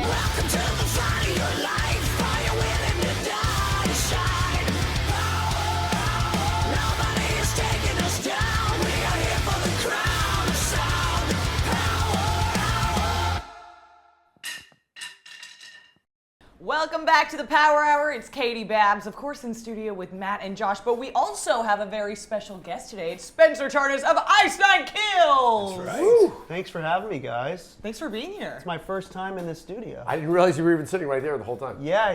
Welcome to the fight of your life. Are you willing to die to shine? Nobody is taking us down. We are here for the crown of sound. Welcome back to the Power Hour. It's Katie Babs, of course, in studio with Matt and Josh, but we also have a very special guest today. It's Spencer Charnas of Ice Nine Kills. That's right. Woo. Thanks for having me, guys. Thanks for being here. It's my first time in the studio. I didn't realize you were even sitting right there the whole time. Yeah.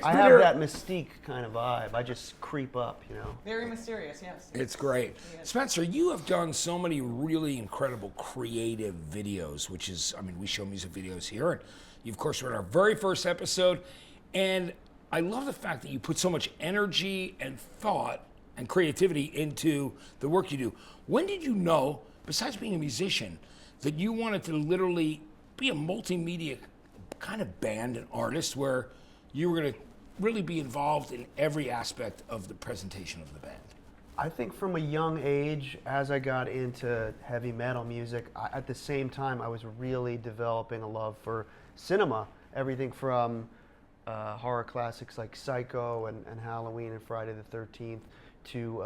I have that Mystique kind of vibe. I just creep up, you know. Very mysterious, yes. It's great. Spencer, you have done so many really incredible creative videos, which is, I mean, we show music videos here, and you, of course, were in our very first episode, and I love the fact that you put so much energy and thought and creativity into the work you do. When did you know, besides being a musician, that you wanted to literally be a multimedia kind of band and artist where you were going to really be involved in every aspect of the presentation of the band? I think from a young age, as I got into heavy metal music, at the same time, I was really developing a love for cinema. Everything from horror classics like Psycho and Halloween and Friday the 13th to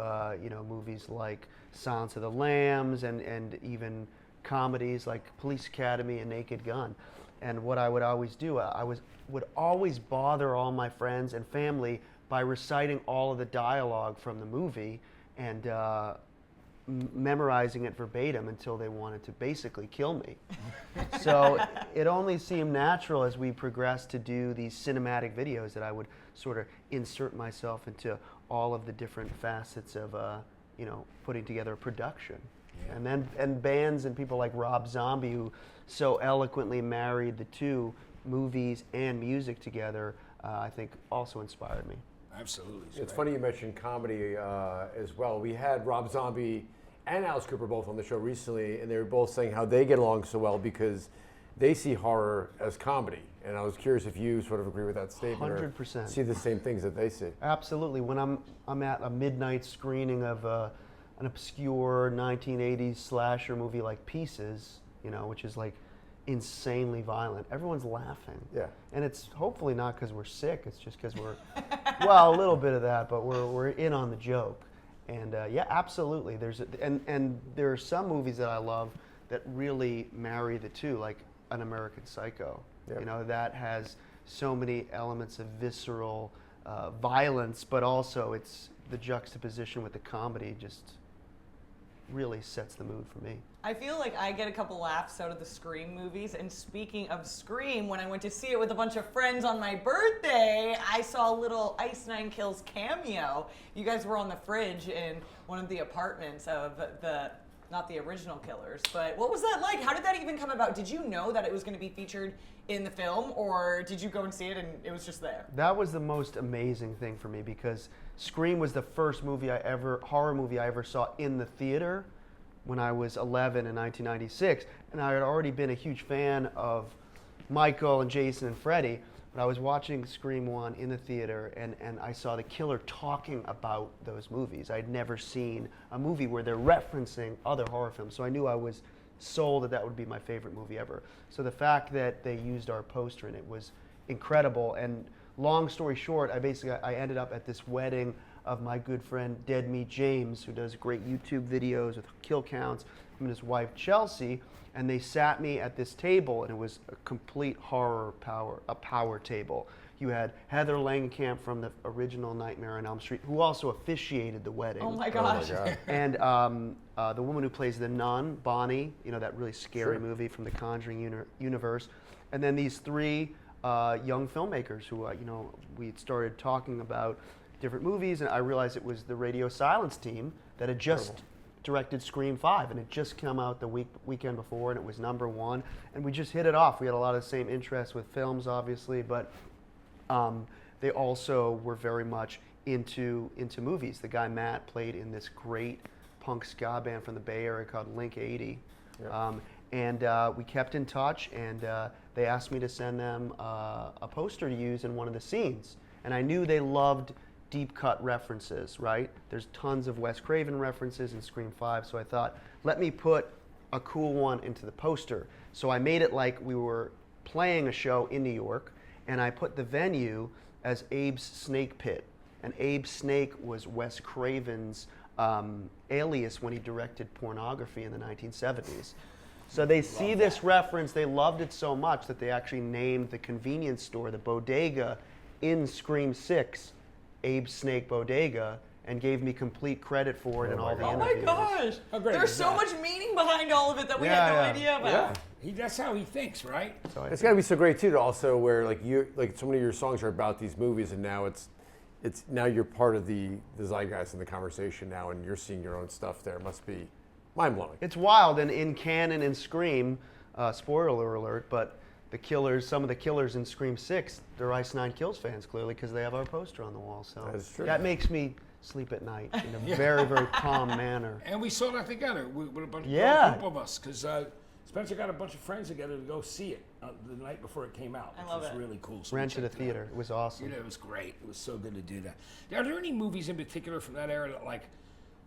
movies like Silence of the Lambs and even comedies like Police Academy and Naked Gun. And what I would always do, would always bother all my friends and family by reciting all of the dialogue from the movie and memorizing it verbatim until they wanted to basically kill me. So it only seemed natural as we progressed to do these cinematic videos that I would sort of insert myself into all of the different facets of putting together a production. Yeah. And bands and people like Rob Zombie, who so eloquently married the two, movies and music together, I think also inspired me. Absolutely. It's funny you mentioned comedy as well. We had Rob Zombie and Alice Cooper both on the show recently, and they were both saying how they get along so well because they see horror as comedy. And I was curious if you sort of agree with that statement 100%. or see the same things that they see. Absolutely. When I'm at a midnight screening of an obscure 1980s slasher movie like Pieces, which is like insanely violent, everyone's laughing. Yeah. And it's hopefully not because we're sick, it's just because we're, well, a little bit of that, but we're in on the joke. And yeah, absolutely. And there are some movies that I love that really marry the two, like An American Psycho. Yep. That has so many elements of visceral violence, but also it's the juxtaposition with the comedy just really sets the mood for me. I feel like I get a couple laughs out of the Scream movies, and speaking of Scream, when I went to see it with a bunch of friends on my birthday, I saw a little Ice Nine Kills cameo. You guys were on the fridge in one of the apartments of not the original Killers, but what was that like? How did that even come about? Did you know that it was going to be featured in the film, or did you go and see it and it was just there? That was the most amazing thing for me because Scream was the first horror movie I ever saw in the theater when I was 11 in 1996, and I had already been a huge fan of Michael and Jason and Freddy, but I was watching Scream 1 in the theater, and I saw the killer talking about those movies. I'd never seen a movie where they're referencing other horror films, so I knew I was sold that would be my favorite movie ever. So the fact that they used our poster in it was incredible, and long story short, I ended up at this wedding of my good friend Dead Meat James, who does great YouTube videos with kill counts, him and his wife Chelsea, and they sat me at this table, and it was a complete power table. You had Heather Langenkamp from the original Nightmare on Elm Street, who also officiated the wedding. Oh my gosh. Oh my God. And the woman who plays the nun, Bonnie, that really scary movie from the Conjuring universe. And then these three young filmmakers who, we started talking about different movies, and I realized it was the Radio Silence team that had just directed Scream 5, and it just came out the weekend before, and it was #1, and we just hit it off. We had a lot of the same interests with films, obviously, but they also were very much into movies. The guy Matt played in this great punk ska band from the Bay Area called Link 80. Yep. And we kept in touch, and they asked me to send them a poster to use in one of the scenes. And I knew they loved deep cut references, right? There's tons of Wes Craven references in Scream 5, so I thought, let me put a cool one into the poster. So I made it like we were playing a show in New York, and I put the venue as Abe's Snake Pit. And Abe Snake was Wes Craven's alias when he directed pornography in the 1970s. So they see this reference, they loved it so much that they actually named the convenience store, the bodega, in Scream 6, Abe Snake Bodega, and gave me complete credit for it in all the Oh my interviews. gosh! How great There's is so that? much meaning behind all of it that we Yeah, had no yeah. idea about. Yeah. That's how he thinks, right? So I It's got to be so great too to also where like so many of your songs are about these movies, and now it's now you're part of the zeitgeist and the conversation now, and you're seeing your own stuff there. It must be mind blowing. It's wild, and in canon and Scream, spoiler alert, but the killers, some of the killers in Scream 6, they're Ice Nine Kills fans clearly because they have our poster on the wall. So That is true. that makes me sleep at night in a very, very calm manner. And we saw that together with a bunch Yeah. group of us because Spencer got a bunch of friends together to go see it the night before it came out. I Which love was it. really cool. So we Ran to the checked it out. theater. It was awesome. You know, it was great. It was so good to do that. Are there any movies in particular from that era that like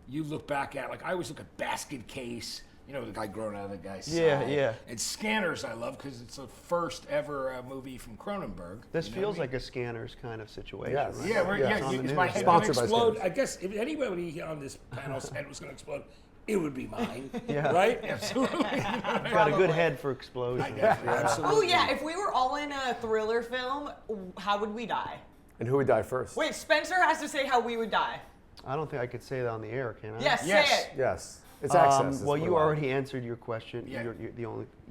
you look back at? Like I always look at Basket Case. You know, the guy growing out of the guy's Yeah, side. yeah. And Scanners I love because it's the first ever movie from Cronenberg. This You know feels what I mean? like a Scanners kind of situation. Yes. Right? Yeah, Yeah. It's on the is news. my head Sponsored gonna by explode? Scanners. I guess if anybody on this panel's head was going to explode, it would be mine. Yeah. Right? Absolutely. You know what I mean? Got a Probably. good head for explosions. Absolutely. Oh yeah, if we were all in a thriller film, how would we die? And who would die first? Wait, Spencer has to say how we would die. I don't think I could say that on the air, can I? Yes, Yes. say it. Yes, it's access. It's Well, what you I- already answered your question. Yeah.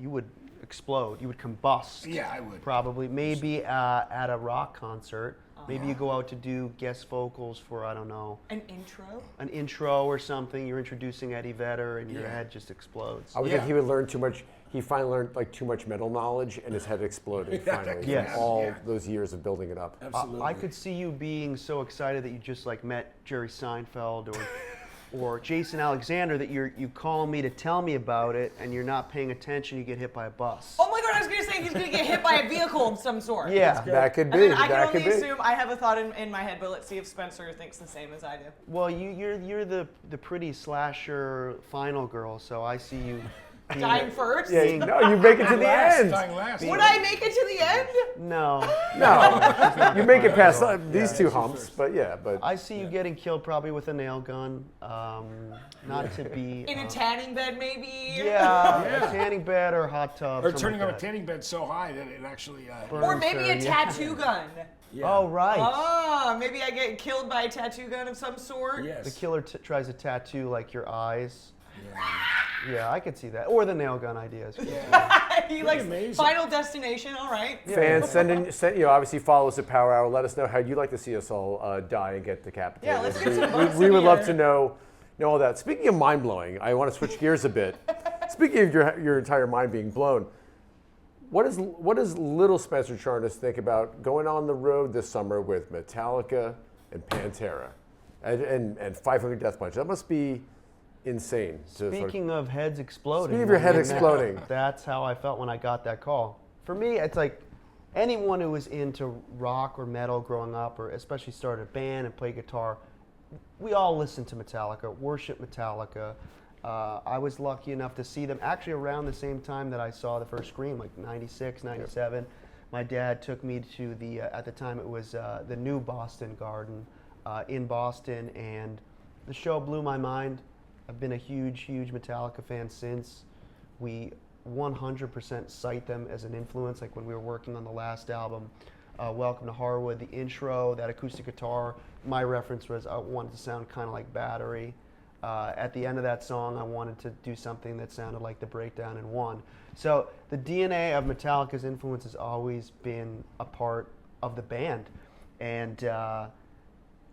You would explode. You would combust. Yeah, I would. Probably. Maybe at a rock concert. Maybe you go out to do guest vocals for, I don't know, An intro? an intro or something. You're introducing Eddie Vedder and your Yeah. head just explodes. I would Yeah. think he would learn too much. He finally learned like too much metal knowledge, and his head exploded finally. Yes. From all Yeah. those years of building it up. Absolutely. I could see you being so excited that you just like met Jerry Seinfeld or Jason Alexander that you call me to tell me about it and you're not paying attention, you get hit by a bus. Oh my god, I was gonna say he's gonna get hit by a vehicle of some sort. Yeah. That could And be. then I can That could only be. assume I have a thought in my head, but let's see if Spencer thinks the same as I do. Well, you're the pretty slasher final girl, so I see you being Dying first? Yeah, no, you make it to the end. Dying last. Would I make it to the end? No. No, you make it past these two humps, but yeah, but I see you getting killed probably with a nail gun. Not to be In a tanning bed, maybe? yeah, Yeah. a tanning bed or a hot tub. Or something turning like up a that. tanning bed so high that it actually. Or maybe a Burns her, yeah. tattoo gun. Oh right. Ah, maybe I get killed by a tattoo gun of some sort. Yes. The killer tries to tattoo like your eyes. Yeah, I could see that. Or the nail gun ideas. He likes amazing. Final Destination, all right. fans send obviously follow us at Power Hour. Let us know how you'd like to see us all die and get decapitated. Yeah, let's get some votes we in would love here. to know all that. Speaking of mind blowing, I want to switch gears a bit. Speaking of your entire mind being blown, what does little Spencer Charnas think about going on the road this summer with Metallica and Pantera and 500 Death Punch? That must be insane. Speaking of heads exploding. Speaking of your head I mean, exploding. That's how I felt when I got that call. For me, it's like anyone who was into rock or metal growing up, or especially started a band and played guitar, we all listened to Metallica, worship Metallica. I was lucky enough to see them actually around the same time that I saw the first Scream, like 96, 97. My dad took me to the, at the time it was the new Boston Garden in Boston, and the show blew my mind. I've been a huge, huge Metallica fan since. We 100% cite them as an influence, like when we were working on the last album, Welcome to Horrorwood, the intro, that acoustic guitar, my reference was I wanted to sound kind of like Battery. At the end of that song, I wanted to do something that sounded like The Breakdown in One. So the DNA of Metallica's influence has always been a part of the band. And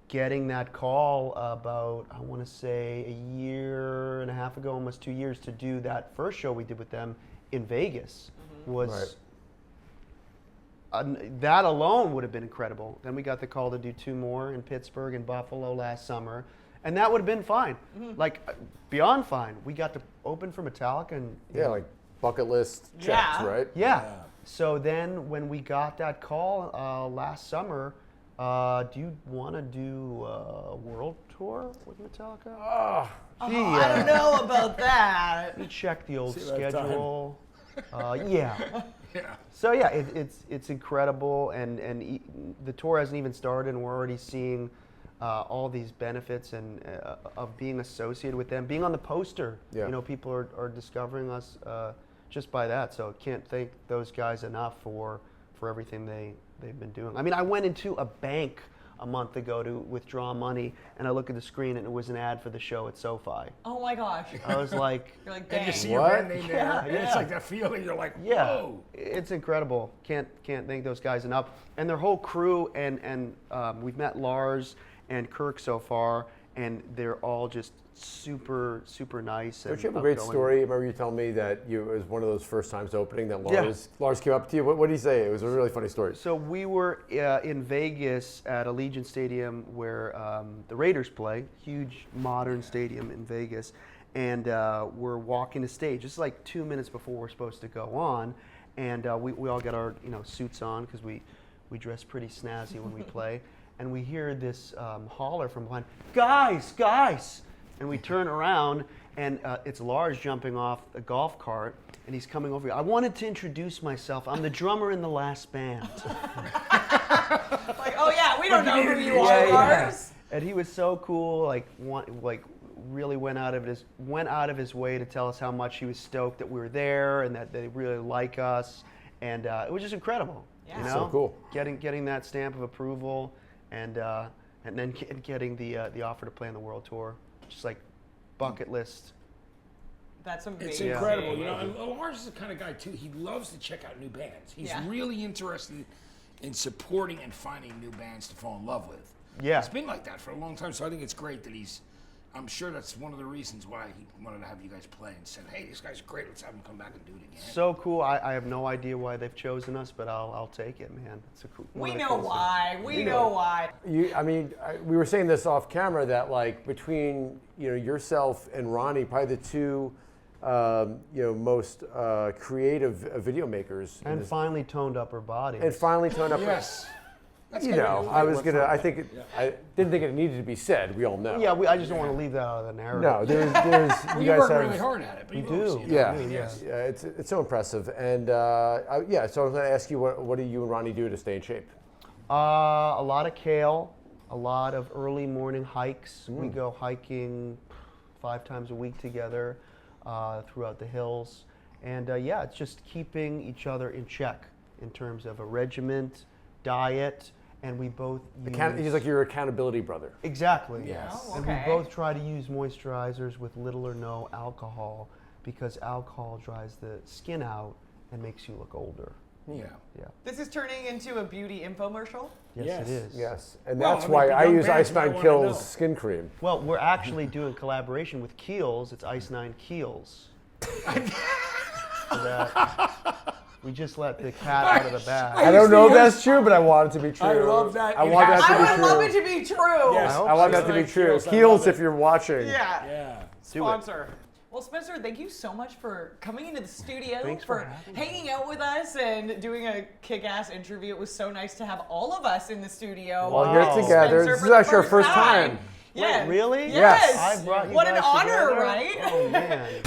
getting that call about, I want to say, a year and a half ago, almost 2 years, to do that first show we did with them in Vegas was... that alone would have been incredible. Then we got the call to do 2 more in Pittsburgh and Buffalo last summer. And that would have been fine. Like, beyond fine. We got to open for Metallica and... Yeah, like bucket list checked, Yeah. right? Yeah. So then when we got that call last summer, do you want to do a world tour with Metallica? I don't know about that. We checked the old See, we have time. schedule. Yeah. Yeah. So yeah, it's incredible, and the tour hasn't even started, and we're already seeing all these benefits and of being associated with them, being on the poster. Yeah. You know, people are discovering us just by that. So can't thank those guys enough for everything they've been doing. I mean, I went into a bank a month ago to withdraw money, and I look at the screen and it was an ad for the show at SoFi. Oh my gosh. I was like, You're like, And dang. you see your What? brand name there. Yeah, and yeah. It's like that feeling. You're like, yeah, whoa. it's incredible. Can't thank those guys enough, and their whole crew. And we've met Lars and Kirk so far, and they're all just super nice. Don't And you have a great outgoing. story? I remember you telling me that it was one of those first times opening that Yeah. Lars came up to you. What did he say? It was a really funny story. So we were in Vegas at Allegiant Stadium where the Raiders play, huge modern stadium in Vegas, and we're walking the stage. This is like 2 minutes before we're supposed to go on, and we all got our suits on because we dress pretty snazzy when we play, and we hear this holler from behind, guys! And we turn around, and it's Lars jumping off a golf cart, and he's coming over here. I wanted to introduce myself. I'm the drummer in the last band. Like, oh yeah, we don't know who you Yeah, are, yeah. Lars. And he was so cool. Really went out of his way to tell us how much he was stoked that we were there and that they really like us. And it was just incredible. Yeah. You It's know? so cool. Getting that stamp of approval, and then getting the offer to play on the world tour. Just like bucket list. That's amazing. It's incredible, you know. And Lars is the kind of guy too. He loves to check out new bands. He's Yeah. really interested in supporting and finding new bands to fall in love with. Yeah. It's been like that for a long time. So I think it's great that I'm sure that's one of the reasons why he wanted to have you guys play and said, "Hey, these guys are great. Let's have them come back and do it again." So cool. I have no idea why they've chosen us, but I'll take it, man. It's a cool. We one of the know coolest things. why. We know why. We were saying this off camera that like between yourself and Ronnie, probably the two most creative video makers. in And this- finally toned up her body. and finally turned up. Yes. That's I think I didn't think it needed to be said. We all know. Yeah, I just don't want to leave that out of the narrative. No, there's Well, you you guys work have. really hard at it, but We you do. obviously, Yeah, Yes. yeah, it's so impressive. And so I was going to ask you, what do you and Ronnie do to stay in shape? A lot of kale, a lot of early morning hikes. We go hiking 5 times a week together throughout the hills. And it's just keeping each other in check in terms of a regiment, diet, and we both use... He's like your accountability brother. Exactly. Yes. Oh, And okay. we both try to use moisturizers with little or no alcohol because alcohol dries the skin out and makes you look older. Yeah. Yeah. This is turning into a beauty infomercial. Yes, Yes. it is. Yes, and Well, that's I mean, why the I young use bands Ice might Nine wanna Kills know. skin cream. Well, we're actually doing collaboration with Kiehl's. It's Ice 9 Kiehl's. So that we just let the cat out of the bag. I don't know if that's true, but I want it to be true. I love that. I It want has that to to I be would true. love it to be true. Yes. I want that to be Ice true. Nine Kills, I Keels, love if it. you're watching. Yeah. Yeah. Do it. Sponsor. Well, Spencer, thank you so much for coming into the studio, Thanks for having me. hanging out with us and doing a kick-ass interview. It was so nice to have all of us in the studio. All here with together. Spencer This for is the actually our first time. Yeah. Wait, really? Yes. Yes. I brought you What an guys honor, together? right? Oh man.